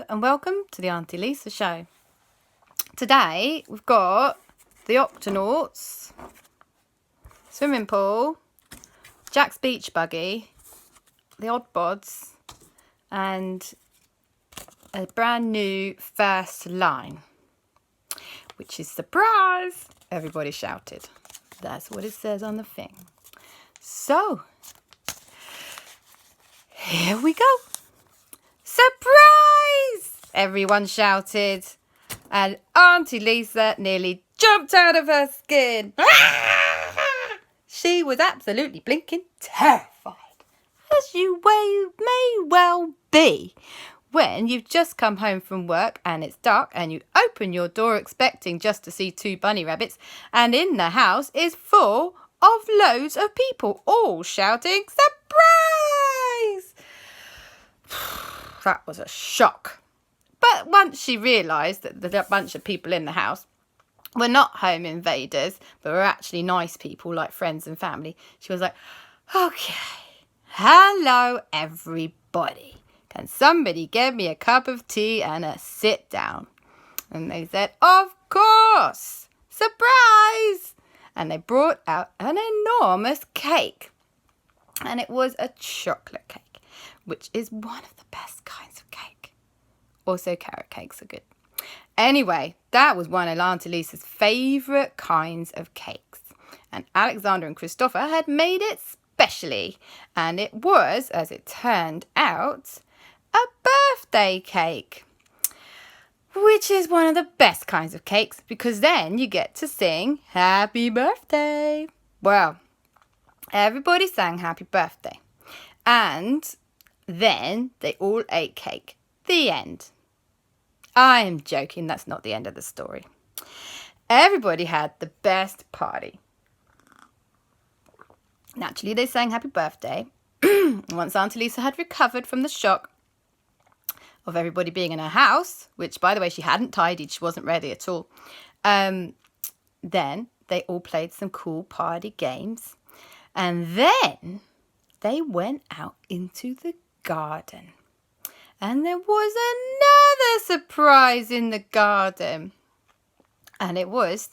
and welcome to the Aunty Lisa show. Today we've got the Octonauts, swimming pool, Jack's beach buggy, the OddBods, and a brand new first line, which is surprise. Everybody shouted. That's what it says on the thing. So, here we go. Surprise! Everyone shouted, and Aunty Lisa nearly jumped out of her skin. She was absolutely blinking terrified, as you may well be when you've just come home from work and it's dark and you open your door expecting just to see two bunny rabbits, and in the house is full of loads of people all shouting surprise. That was a shock. But once she realised that the bunch of people in the house were not home invaders, but were actually nice people like friends and family, she was like, okay, hello everybody. Can somebody get me a cup of tea and a sit down? And they said, of course, surprise. And they brought out an enormous cake. And it was a chocolate cake, which is one of the best kinds of cake. Also, carrot cakes are good. Anyway, that was one of Aunty Lisa's favourite kinds of cakes. And Aleksander and Kristoffer had made it specially. And it was, as it turned out, a birthday cake, which is one of the best kinds of cakes because then you get to sing happy birthday. Well, everybody sang happy birthday, and then they all ate cake. The end. I am joking, that's not the end of the story. Everybody had the best party. Naturally, they sang happy birthday. Once Aunty Lisa had recovered from the shock of everybody being in her house, which, by the way, she hadn't tidied, she wasn't ready at all, then they all played some cool party games. And then they went out into the garden. And there was another surprise in the garden. And it was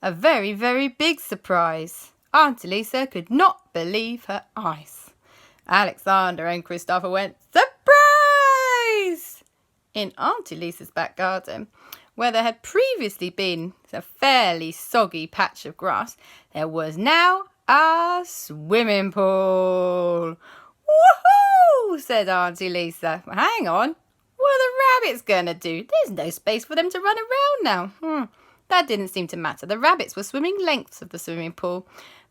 a very, very big surprise. Aunty Lisa could not believe her eyes. Aleksander and Kristoffer went, surprise! In Aunty Lisa's back garden, where there had previously been a fairly soggy patch of grass, there was now a swimming pool. Woohoo! Said Aunty Lisa. Hang on. What are the rabbits going to do? There's no space for them to run around now. That didn't seem to matter. The rabbits were swimming lengths of the swimming pool.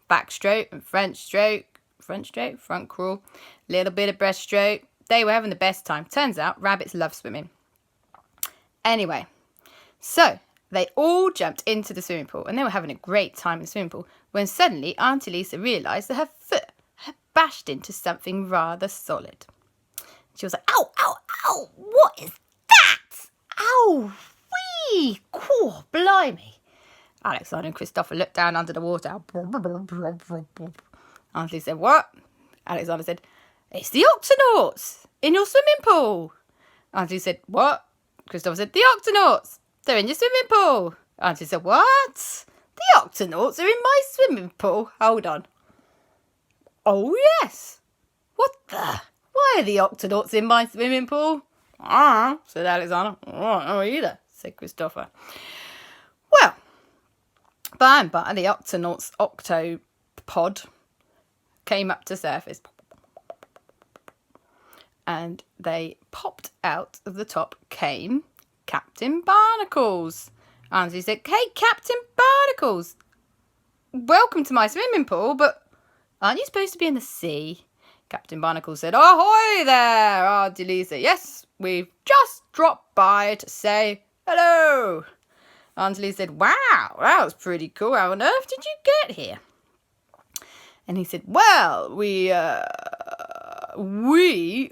Backstroke and front stroke, front crawl, little bit of breaststroke. They were having the best time. Turns out rabbits love swimming. Anyway, so they all jumped into the swimming pool and they were having a great time in the swimming pool when suddenly Aunty Lisa realised that her foot had bashed into something rather solid. She was like, ow, ow, ow, what is that? Ow, wee, cool, blimey. Aleksander and Kristoffer looked down under the water. Aunty said, what? Aleksander said, it's the Octonauts in your swimming pool. Aunty said, what? Kristoffer said, the Octonauts. They're in your swimming pool. Aunty said, what? The Octonauts are in my swimming pool. Hold on. Oh, yes. What the? Why are the Octonauts in my swimming pool? Said Aleksander. I don't know either, said Kristoffer. Well, by and by, the Octonauts octopod came up to surface. And they popped out of the top came Captain Barnacles. Aunty said, hey, Captain Barnacles, welcome to my swimming pool, but aren't you supposed to be in the sea? Captain Barnacles said, ahoy there, Aunty Lisa. Yes, we've just dropped by to say hello. Aunty Lisa said, wow, that was pretty cool. How on earth did you get here? And he said, well, we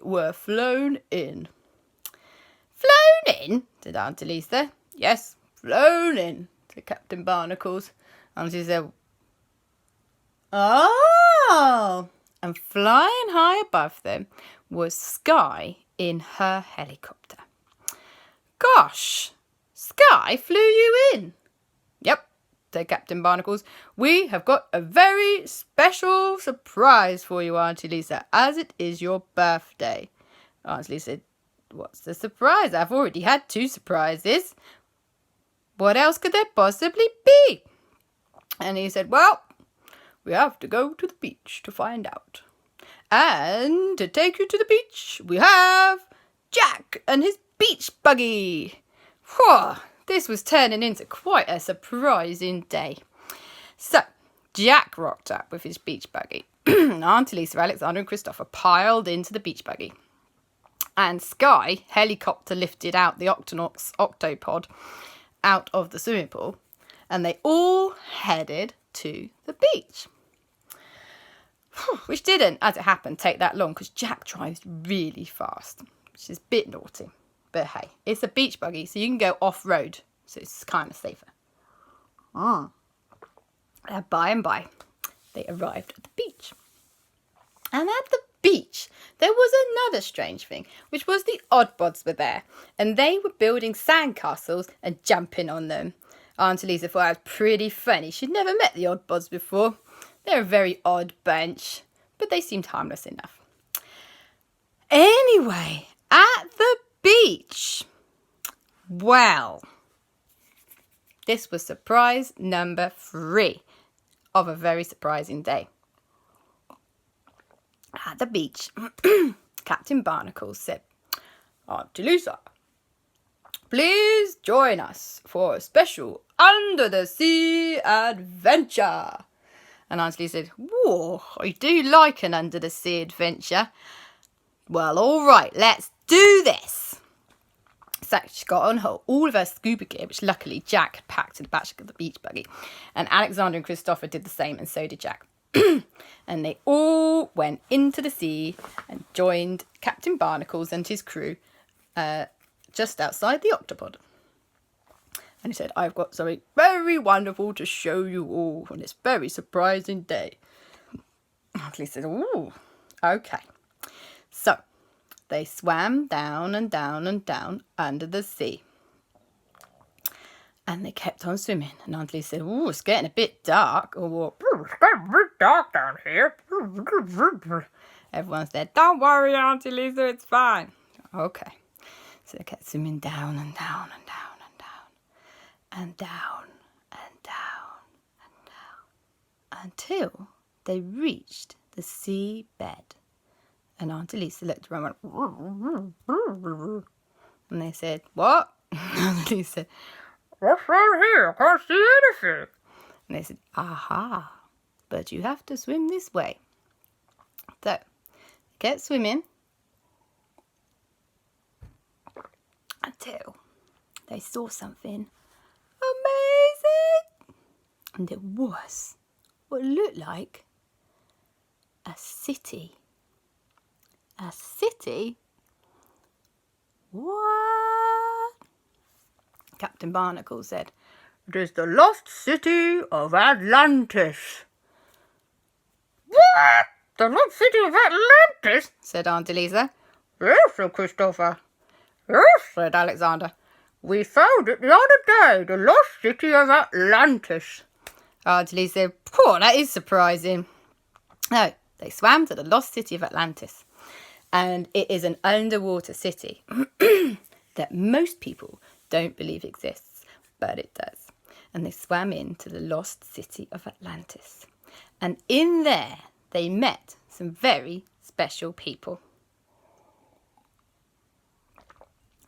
were flown in. Flown in? Said Aunty Lisa. Yes, flown in, said Captain Barnacles. Aunty said, oh. And flying high above them was Sky in her helicopter. gosh, Sky flew you in. Yep, said Captain Barnacles. We have got a very special surprise for you, Aunty Lisa, as it is your birthday. Aunty Lisa said, what's the surprise? I've already had 2 surprises. What else could there possibly be? And he said, well, we have to go to the beach to find out. And to take you to the beach, we have Jack and his beach buggy. Whew, this was turning into quite a surprising day. So, Jack rocked up with his beach buggy. Aunty Lisa, Aleksander and Kristoffer piled into the beach buggy. And Sky helicopter lifted out the Octonauts octopod out of the swimming pool. And they all headed to the beach. Which didn't, as it happened, take that long because Jack drives really fast, which is a bit naughty. But hey, it's a beach buggy, so you can go off-road, so it's kind of safer. By and by, they arrived at the beach. And at the beach, there was another strange thing, which was the OddBods were there, and they were building sandcastles and jumping on them. Aunty Lisa thought it was pretty funny. She'd never met the OddBods before. They're a very odd bunch, but they seemed harmless enough. Anyway, at the beach, well, this was surprise number 3 of a very surprising day. At the beach, Captain Barnacles said, Aunty Lisa, please join us for a special under-the-sea adventure. And Aunty Lisa said, whoa, I do like an under-the-sea adventure. Well, all right, let's do this. So she got on all of her scuba gear, which luckily Jack had packed in the back of the beach buggy. And Aleksander and Kristoffer did the same, and so did Jack. And they all went into the sea and joined Captain Barnacles and his crew just outside the octopod. And he said, I've got something very wonderful to show you all on this very surprising day. Aunty said, ooh, okay. So they swam down and down and down under the sea. And they kept on swimming. And Aunty said, ooh, it's getting a bit dark. Or, it's getting a bit dark down here. Everyone said, don't worry, Aunty Lisa, it's fine. Okay. So they kept swimming down and down and down and down. And down and down and down. Until they reached the sea bed. And Aunty Lisa looked around and went, and they said, what? Aunty Lisa said, what's around here? I can't see anything. And they said, aha, but you have to swim this way. So, they kept swimming until they saw something amazing. And it was what looked like a city. A city? What? Captain Barnacle said, it is the lost city of Atlantis. What? The lost city of Atlantis? Said Aunty Lisa. Yes, said Kristoffer. Yes, said Aleksander. We found it the other day, the lost city of Atlantis. Aunty Lisa said, oh, that is surprising. No, they swam to the lost city of Atlantis. And it is an underwater city that most people don't believe exists, but it does. And they swam into the lost city of Atlantis. And in there, they met some very special people.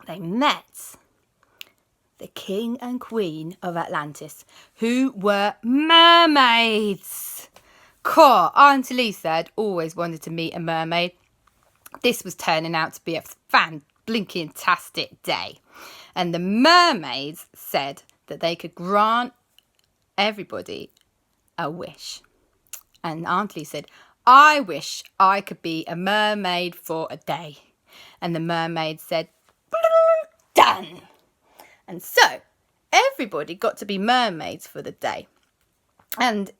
They met the King and Queen of Atlantis, who were mermaids. Aunty Lisa had always wanted to meet a mermaid. This was turning out to be a fan-blinking-tastic day. And the mermaids said that they could grant everybody a wish. And Aunty Lisa said, I wish I could be a mermaid for a day. And the mermaid said, done. And so everybody got to be mermaids for the day. And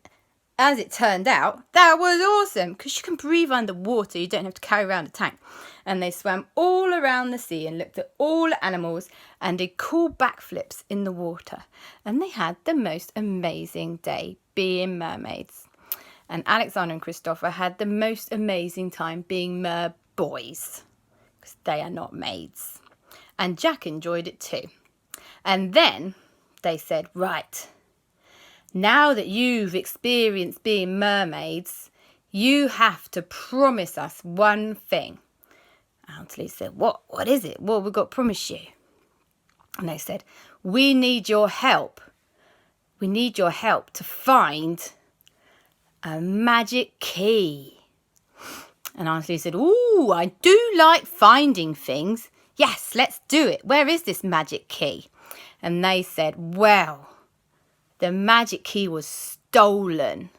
as it turned out, that was awesome because you can breathe underwater. You don't have to carry around a tank. And they swam all around the sea and looked at all the animals and did cool backflips in the water. And they had the most amazing day being mermaids. And Aleksander and Kristoffer had the most amazing time being merboys because they are not maids. And Jack enjoyed it too. And then they said, right, now that you've experienced being mermaids, you have to promise us one thing. Aunty Lisa said, what is it? What we've got to promise you? And they said, we need your help. We need your help to find a magic key. And Aunty Lisa said, ooh, I do like finding things. Yes, let's do it. Where is this magic key? And they said, well, the magic key was stolen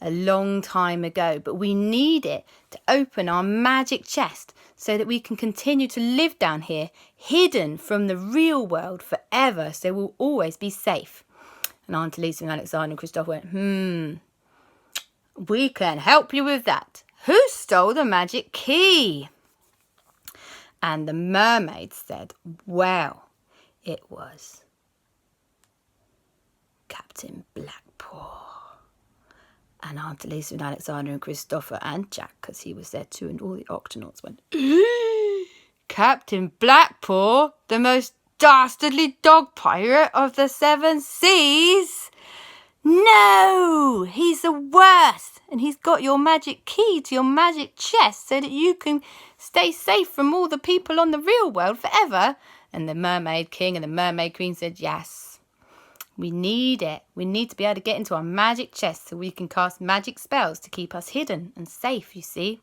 a long time ago, but we need it to open our magic chest so that we can continue to live down here, hidden from the real world forever, so we'll always be safe. And Aunty Lisa and Aleksander and Kristoffer went, we can help you with that. Who stole the magic key? And the mermaid said, well, it was Captain Blackpaw. And Aunty Lisa and Aleksander and Kristoffer and Jack, because he was there too, and all the Octonauts went, Captain Blackpaw, the most dastardly dog pirate of the 7 seas? No, he's the worst. And he's got your magic key to your magic chest so that you can stay safe from all the people on the real world forever. And the Mermaid King and the Mermaid Queen said, yes. We need it. We need to be able to get into our magic chest so we can cast magic spells to keep us hidden and safe, you see.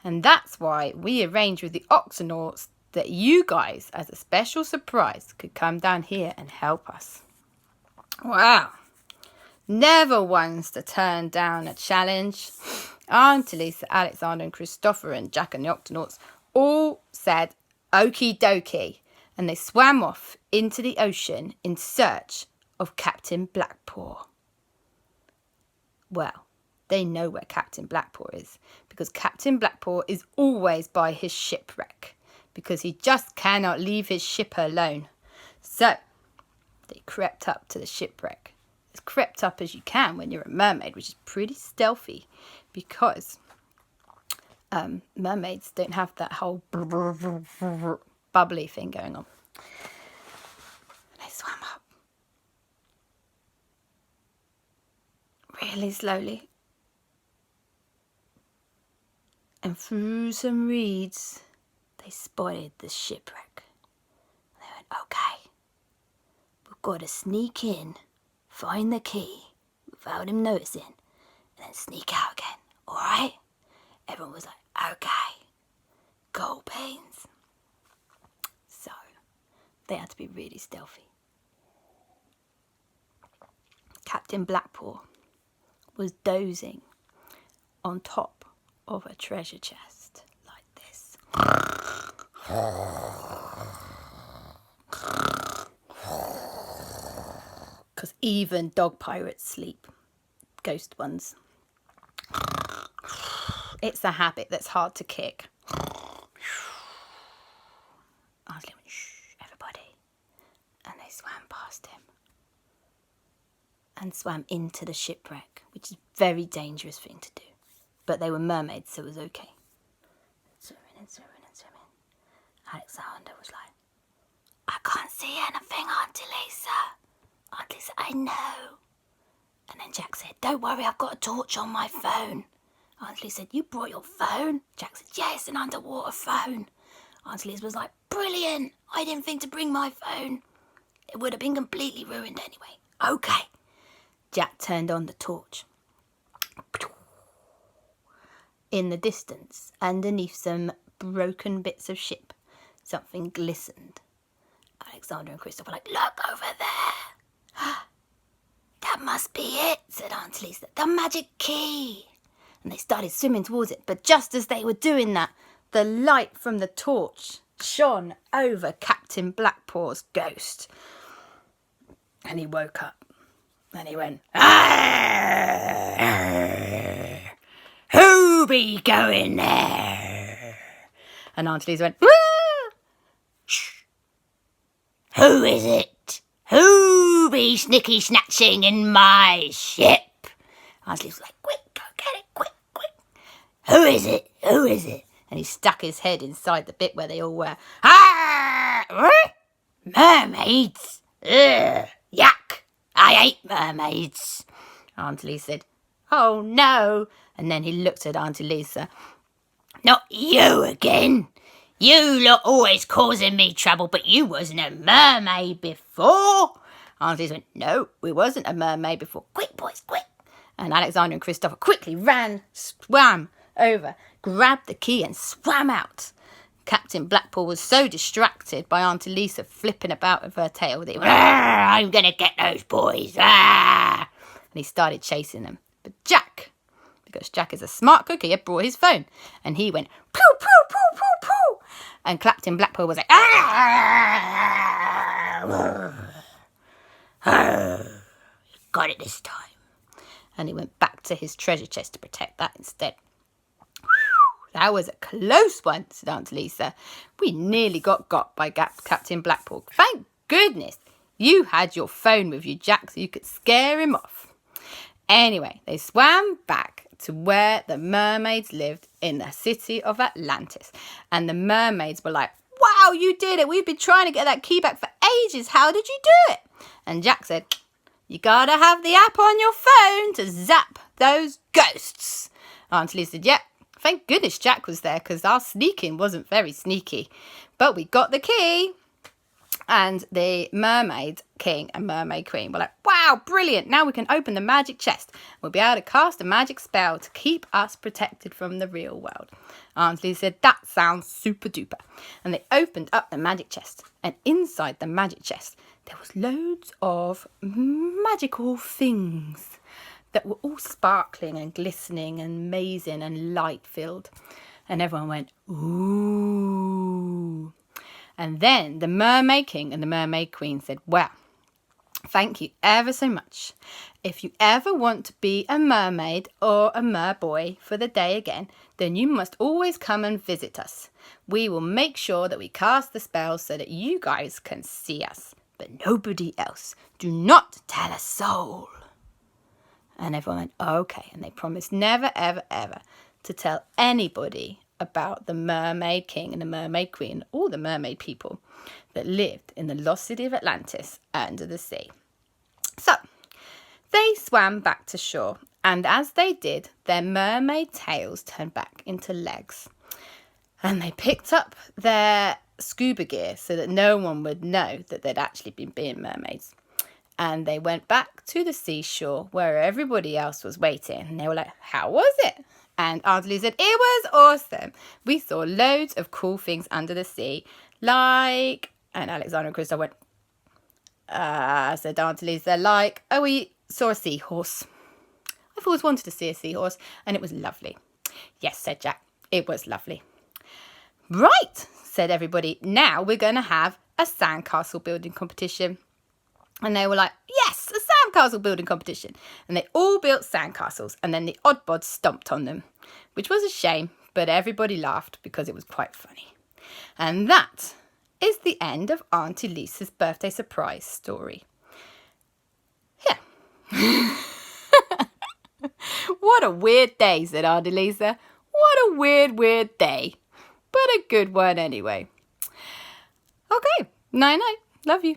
And that's why we arranged with the Octonauts that you guys, as a special surprise, could come down here and help us. Wow. Never ones to turn down a challenge. Aunty Lisa, Aleksander and Kristoffer and Jack and the Octonauts all said okie dokie. And they swam off into the ocean in search of Captain Blackpaw. Well, they know where Captain Blackpaw is because Captain Blackpaw is always by his shipwreck because he just cannot leave his ship alone. So they crept up to the shipwreck. As crept up as you can when you're a mermaid, which is pretty stealthy because mermaids don't have that whole bubbly thing going on. They swam up really slowly and through some reeds they spotted the shipwreck. They went, okay, we've got to sneak in, find the key without him noticing, and then sneak out again, alright? Everyone was like, okay, gold pains. So they had to be really stealthy. Captain Blackpaw was dozing on top of a treasure chest like this. Because even dog pirates sleep, ghost ones. It's a habit that's hard to kick. I was like, shh, everybody. And they swam past him and swam into the shipwreck, which is a very dangerous thing to do. But they were mermaids, so it was okay. Swimming and swimming and swimming. Aleksander was like, I can't see anything, Aunty Lisa. Aunty Lisa, I know. And then Jack said, don't worry, I've got a torch on my phone. Aunty Lisa said, you brought your phone? Jack said, yes, an underwater phone. Aunty Lisa was like, brilliant. I didn't think to bring my phone. It would have been completely ruined anyway. Okay. Jack turned on the torch. In the distance, underneath some broken bits of ship, something glistened. Aleksander and Kristoffer were like, look over there. That must be it, said Aunty Lisa. The magic key. And they started swimming towards it. But just as they were doing that, the light from the torch shone over Captain Blackpaw's ghost. And he woke up. And he went, who be going there? And Aunty Lisa went, shh. Who is it? Who be snicky snatching in my ship? Aunty Lisa was like, quick, go get it, quick, quick. Who is it? Who is it? And he stuck his head inside the bit where they all were. Mermaids? Ugh, yuck. I hate mermaids. Aunty Lisa said, oh no. And then he looked at Aunty Lisa. Not you again. You lot always causing me trouble, but you wasn't a mermaid before. Aunty Lisa went, no, we wasn't a mermaid before. Quick, boys, quick. And Aleksander and Kristoffer quickly swam over, grabbed the key and swam out. Captain Blackpaw was so distracted by Aunty Lisa flipping about with her tail that he went, I'm going to get those boys. And he started chasing them. But Jack, because Jack is a smart cookie, had brought his phone. And he went, poo, poo, poo, poo, poo. And Captain Blackpaw was like, got it this time. And he went back to his treasure chest to protect that instead. That was a close one, said Aunty Lisa. We nearly got by Captain Blackpaw. Thank goodness you had your phone with you, Jack, so you could scare him off. Anyway, they swam back to where the mermaids lived in the city of Atlantis. And the mermaids were like, wow, you did it. We've been trying to get that key back for ages. How did you do it? And Jack said, you gotta have the app on your phone to zap those ghosts. Aunty Lisa said, yep. Thank goodness Jack was there because our sneaking wasn't very sneaky. But we got the key. And the mermaid king and mermaid queen were like, wow, brilliant. Now we can open the magic chest. We'll be able to cast a magic spell to keep us protected from the real world. Aunty Lisa said, that sounds super duper. And they opened up the magic chest. And inside the magic chest, there was loads of magical things that were all sparkling and glistening and amazing and light-filled. And everyone went, ooh. And then the mermaid king and the mermaid queen said, well, thank you ever so much. If you ever want to be a mermaid or a merboy for the day again, then you must always come and visit us. We will make sure that we cast the spells so that you guys can see us, but nobody else. Do not tell a soul. And everyone went, okay. And they promised never, ever, ever to tell anybody about the mermaid king and the mermaid queen, all the mermaid people that lived in the lost city of Atlantis under the sea. So they swam back to shore, and as they did, their mermaid tails turned back into legs. And they picked up their scuba gear so that no one would know that they'd actually been being mermaids. And they went back to the seashore where everybody else was waiting. And they were like, how was it? And Aunty Lisa said, it was awesome. We saw loads of cool things under the sea. Like, and Aleksander and Kristoffer went, said Aunty Lisa, like, oh, we saw a seahorse. I've always wanted to see a seahorse. And it was lovely. Yes, said Jack, it was lovely. Right, said everybody. Now we're going to have a sandcastle building competition. And they were like, yes, a sandcastle building competition. And they all built sandcastles. And then the OddBods stomped on them, which was a shame. But everybody laughed because it was quite funny. And that is the end of Aunty Lisa's birthday surprise story. Yeah. What a weird day, said Aunty Lisa. What a weird, weird day. But a good one anyway. Okay. Night-night. Love you.